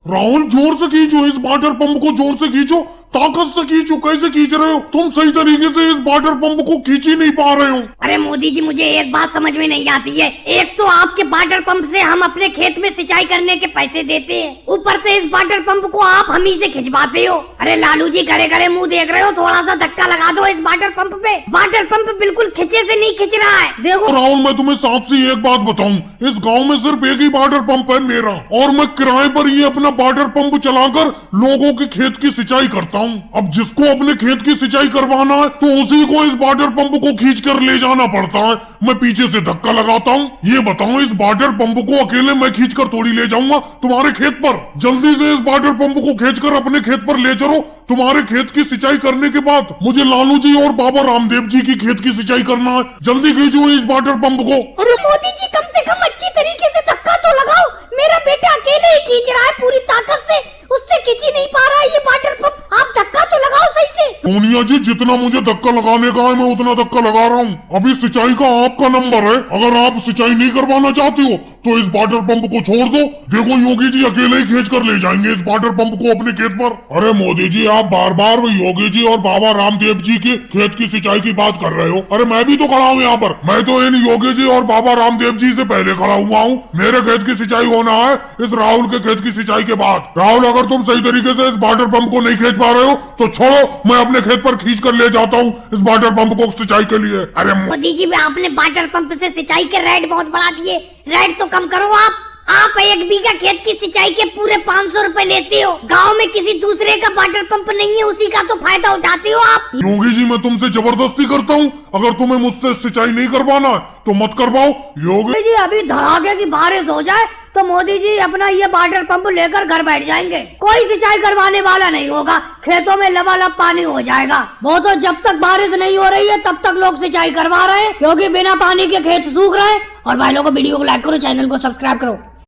राहुल जोर से खींचो, इस वाटर पंप को जोर से खींचो, ताकत से खींचो। कैसे खींच रहे हो तुम? सही तरीके से इस वाटर पंप को खींच ही नहीं पा रहे हो। अरे मोदी जी, मुझे एक बात समझ में नहीं आती है। एक तो आपके वाटर पंप से हम अपने खेत में सिंचाई करने के पैसे देते हैं, ऊपर से इस वाटर पंप को आप हम ही से खिंचवाते हो। अरे लालू जी, खड़े खड़े मुंह देख रहे हो, थोड़ा सा धक्का लगा दो इस वाटर पंप पे। वाटर पंप बिल्कुल खिंचे से नहीं खिंच रहा है, देखो। राहुल, मैं तुम्हें साफ सी एक बात बताऊं, इस गांव में सिर्फ एक ही वाटर पंप है मेरा, और मैं किराए पर ये अपना वाटर पंप चलाकर लोगों के खेत की सिंचाई करता हूं। अब जिसको अपने खेत की सिंचाई करवाना है तो उसी को इस वाटर पंप को खींच कर ले जाना पड़ता है। मैं पीछे से धक्का लगाता हूँ। ये बताओ, इस वाटर पंप को अकेले मैं खींच कर थोड़ी ले जाऊंगा तुम्हारे खेत पर। जल्दी से इस वाटर पंप को खींचकर अपने खेत पर ले चलो। तुम्हारे खेत की सिंचाई करने के बाद मुझे लालू जी और बाबा रामदेव जी की खेत की सिंचाई करना है। जल्दी खींचो इस वाटर पंप को। अरे मोदी जी, कम से कम अच्छी तरीके से धक्का तो लगाओ। मेरा बेटा अकेले ही खींच रहा है पूरी ताकत से, उससे खींच ही नहीं पा रहा है ये वाटर पंप। आप धक्का तो लगाओ सही से। सोनिया जी, जितना मुझे धक्का लगाने का है मैं उतना धक्का लगा रहा हूँ। अभी सिंचाई का आपका नंबर है। अगर आप सिंचाई नहीं करवाना चाहती हो तो इस वाटर पंप को छोड़ दो। देखो, योगी जी अकेले ही खींच कर ले जाएंगे इस वाटर पंप को अपने खेत पर। अरे मोदी जी, आप बार बार योगी जी और बाबा रामदेव जी के खेत की सिंचाई की बात कर रहे हो। अरे मैं भी तो खड़ा हूँ यहाँ पर। मैं तो इन योगी जी और बाबा रामदेव जी से पहले खड़ा हुआ हूँ। मेरे खेत की सिंचाई होना है इस राहुल के खेत की सिंचाई के बाद। राहुल, अगर तुम सही तरीके से इस वाटर पंप को नहीं खींच पा रहे हो तो छोड़ो, मैं अपने खेत पर खींच कर ले जाता हूँ इस वाटर पंप को सिंचाई के लिए। अरे मोदी जी, आपने वाटर पंप से सिंचाई के रेट बहुत बढ़ा दिए। रेट तो कम करो आप 1 बीघा खेत की सिंचाई के पूरे 500 रुपए लेते हो। गांव में किसी दूसरे का वाटर पंप नहीं है, उसी का तो फायदा उठाते हो आप। योगी जी, मैं तुमसे जबरदस्ती करता हूँ। अगर तुम्हें मुझसे सिंचाई नहीं करवाना है तो मत करवाओ। योगी जी, अभी धड़ाके की बारिश हो जाए तो मोदी जी अपना ये वाटर पंप लेकर घर बैठ जाएंगे। कोई सिंचाई करवाने वाला नहीं होगा, खेतों में लबालब पानी हो जाएगा। वो तो जब तक बारिश नहीं हो रही है तब तक लोग सिंचाई करवा रहे हैं, क्योंकि बिना पानी के खेत सूख रहे हैं। और भाई लोगों को वीडियो को लाइक करो, चैनल को सब्सक्राइब करो।